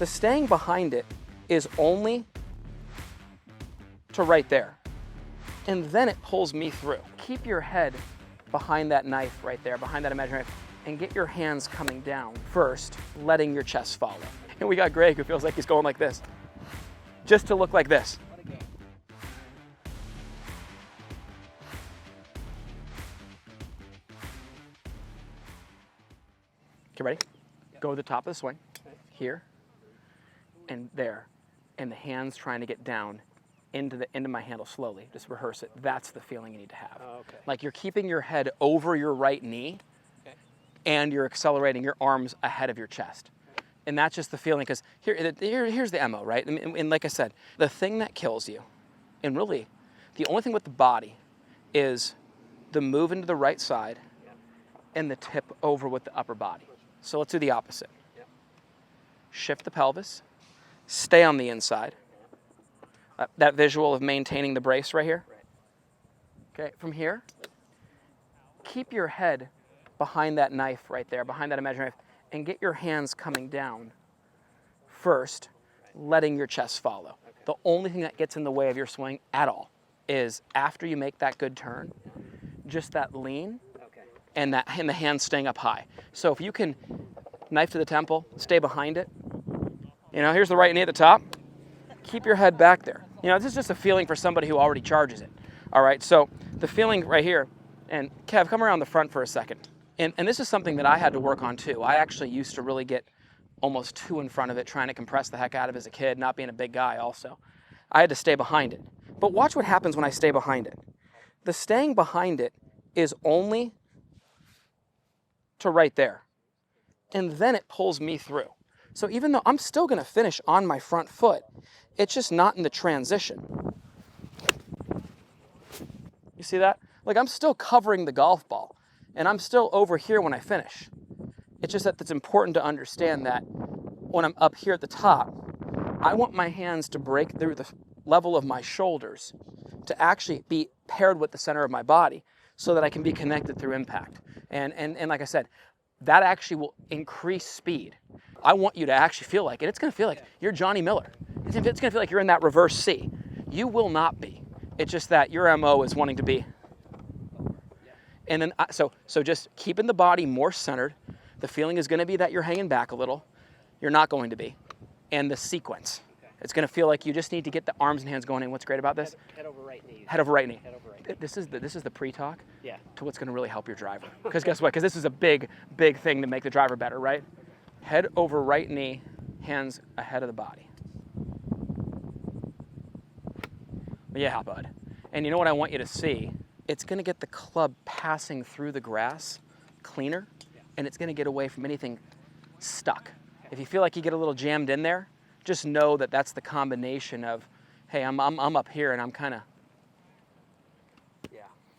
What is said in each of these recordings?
The staying behind it is only to right there. And then it pulls me through. Keep your head behind that knife right there, behind that imaginary knife, and get your hands coming down first, letting your chest follow. And we got Greg who feels like he's going like this, just to look like this. Okay, ready? Go to the top of the swing, here, and there, and the hands trying to get down into my handle slowly. Just rehearse it. That's the feeling you need to have. Oh, okay. Like you're keeping your head over your right knee, and you're accelerating your arms ahead of your chest. And that's just the feeling, because here's the MO, right? And like I said, the thing that kills you, and really, the only thing with the body is the move into the right side and the tip over with the upper body. So let's do the opposite. Shift the pelvis, stay on the inside. That visual of maintaining the brace right here. Okay, from here, keep your head behind that knife right there, behind that imaginary knife, and get your hands coming down first, letting your chest follow. The only thing that gets in the way of your swing at all is after you make that good turn, just that lean and the hands staying up high. So if you can knife to the temple, stay behind it. You know, here's the right knee at the top. Keep your head back there. You know, this is just a feeling for somebody who already charges it. All right, so the feeling right here, and Kev, come around the front for a second. And this is something that I had to work on too. I actually used to really get almost too in front of it, trying to compress the heck out of it as a kid, not being a big guy also. I had to stay behind it. But watch what happens when I stay behind it. The staying behind it is only to right there. And then it pulls me through. So even though I'm still gonna finish on my front foot, it's just not in the transition. You see that? Like I'm still covering the golf ball and I'm still over here when I finish. It's just that it's important to understand that when I'm up here at the top, I want my hands to break through the level of my shoulders to actually be paired with the center of my body so that I can be connected through impact. And like I said, that actually will increase speed. I want you to actually feel like it. It's gonna feel like you're Johnny Miller. It's gonna feel like you're in that reverse C. You will not be. It's just that your MO is wanting to be. And then, so just keeping the body more centered. The feeling is gonna be that you're hanging back a little. You're not going to be. And the sequence. It's gonna feel like you just need to get the arms and hands going. And what's great about this? Head over right knee. Head over right knee. Head over right knee. This is the pre-talk Yeah. to what's gonna really help your driver. Because guess what? Because this is a big thing to make the driver better, right? Head over right knee, hands ahead of the body. Yeah, bud. And you know what I want you to see? It's gonna get the club passing through the grass cleaner, and it's gonna get away from anything stuck. If you feel like you get a little jammed in there, just know that that's the combination of, hey, I'm up here and I'm kind of,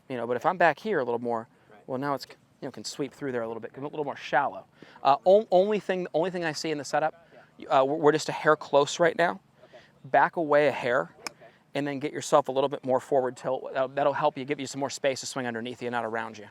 you know, but if I'm back here a little more, well, now it's, you know, can sweep through there a little bit, a little more shallow. Only thing I see in the setup, we're just a hair close right now. Back away a hair, and then get yourself a little bit more forward tilt. That'll help you, give you some more space to swing underneath you, not around you.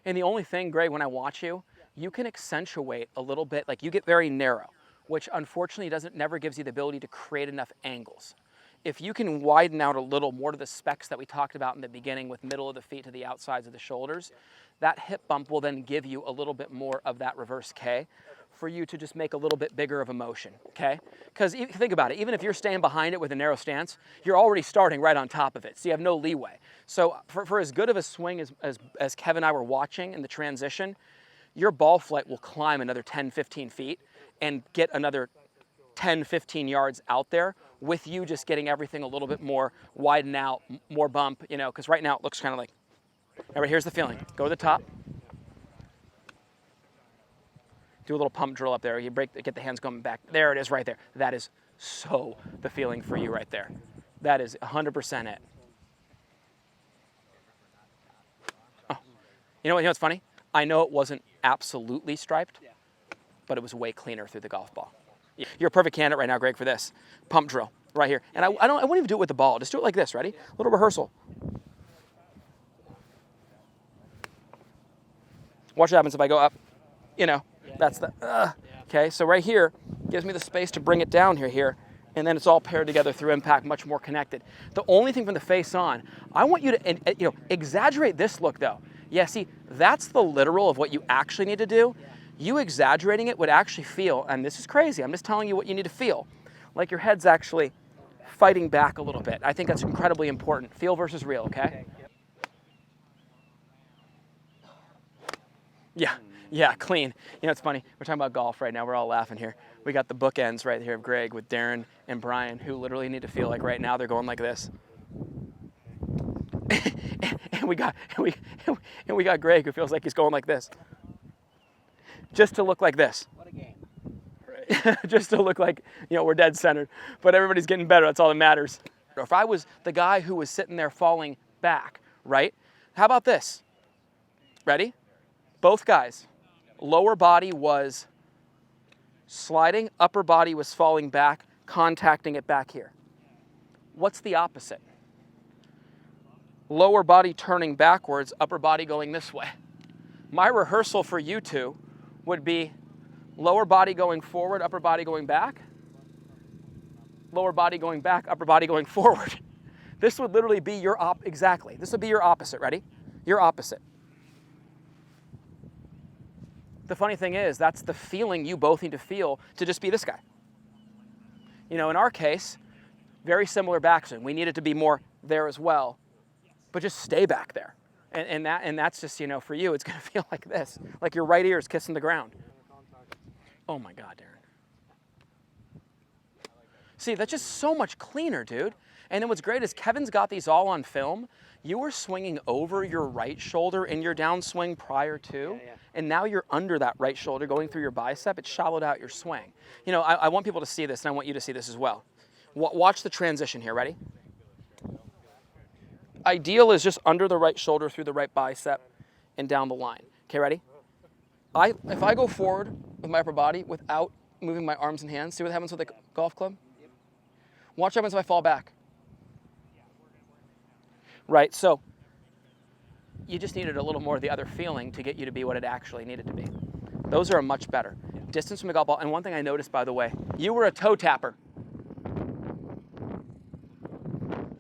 And the only thing, Greg, when I watch you, you can accentuate a little bit, like you get very narrow, which unfortunately never gives you the ability to create enough angles. If you can widen out a little more to the specs that we talked about in the beginning with middle of the feet to the outsides of the shoulders, that hip bump will then give you a little bit more of that reverse K for you to just make a little bit bigger of a motion, okay? Because think about it, even if you're staying behind it with a narrow stance, you're already starting right on top of it, so you have no leeway. So for as good of a swing as Kevin and I were watching in the transition, your ball flight will climb another 10, 15 feet and get another 10, 15 yards out there with you just getting everything a little bit more widen out, more bump, you know, because right now it looks kind of like, all right, here's the feeling. Go to the top. Do a little pump drill up there. You get the hands going back. There it is right there. That is so the feeling for you right there. That is 100% it. Oh. You know what's funny? I know it wasn't absolutely striped, but it was way cleaner through the golf ball. You're a perfect candidate right now, Greg, for this. Pump drill right here. And I wouldn't even do it with the ball. Just do it like this. Ready? A little rehearsal. Watch what happens if I go up, you know. That's the, okay, so right here gives me the space to bring it down here, and then it's all paired together through impact, much more connected. The only thing from the face on, I want you to exaggerate this look though. Yeah, see, that's the literal of what you actually need to do. You exaggerating it would actually feel, and this is crazy, I'm just telling you what you need to feel, like your head's actually fighting back a little bit. I think that's incredibly important. Feel versus real, okay? Yeah, clean. You know, it's funny, we're talking about golf right now, we're all laughing here. We got the bookends right here of Greg with Darren and Brian, who literally need to feel like right now they're going like this. and we got Greg who feels like he's going like this. Just to look like this. What a game. Right. Just to look like, we're dead centered. But everybody's getting better, that's all that matters. If I was the guy who was sitting there falling back, right? How about this? Ready? Both guys. Lower body was sliding, upper body was falling back, contacting it back here. What's the opposite? Lower body turning backwards, upper body going this way. My rehearsal for you two would be lower body going forward, upper body going back. Lower body going back, upper body going forward. This would literally be your exactly. This would be your opposite, ready? Your opposite. The funny thing is, that's the feeling you both need to feel to just be this guy. In our case, very similar backswing. We need it to be more there as well, but just stay back there. And that's just, for you, it's gonna feel like this, like your right ear is kissing the ground. Oh my God, Darren. See, that's just so much cleaner, dude. And then what's great is Kevin's got these all on film. You were swinging over your right shoulder in your downswing prior to, and now you're under that right shoulder going through your bicep. It shallowed out your swing. I want people to see this, and I want you to see this as well. Watch the transition here, ready? Ideal is just under the right shoulder through the right bicep and down the line. Okay, ready? If I go forward with my upper body without moving my arms and hands, see what happens with a golf club? Watch what happens if I fall back. Right, so you just needed a little more of the other feeling to get you to be what it actually needed to be. Those are much better. Distance from a golf ball, and one thing I noticed, by the way, you were a toe tapper.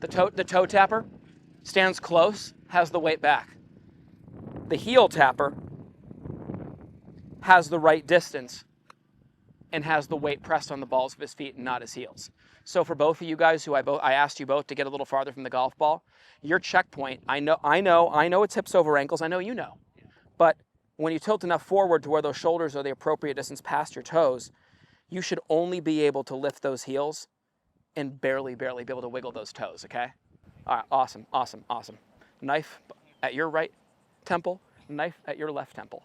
The toe tapper stands close, has the weight back. The heel tapper has the right distance and has the weight pressed on the balls of his feet and not his heels. So for both of you guys who I asked you both to get a little farther from the golf ball, your checkpoint, I know it's hips over ankles, I know you know. But when you tilt enough forward to where those shoulders are the appropriate distance past your toes, you should only be able to lift those heels and barely be able to wiggle those toes, okay? All right, awesome. Knife at your right temple, knife at your left temple.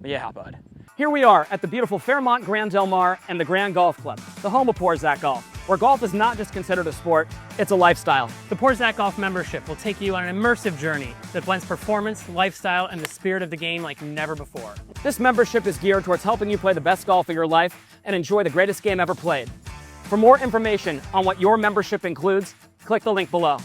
Yeah, bud. Here we are at the beautiful Fairmont Grand Del Mar and the Grand Golf Club, the home of Porzak Golf, where golf is not just considered a sport, it's a lifestyle. The Porzak Golf membership will take you on an immersive journey that blends performance, lifestyle, and the spirit of the game like never before. This membership is geared towards helping you play the best golf of your life and enjoy the greatest game ever played. For more information on what your membership includes, click the link below.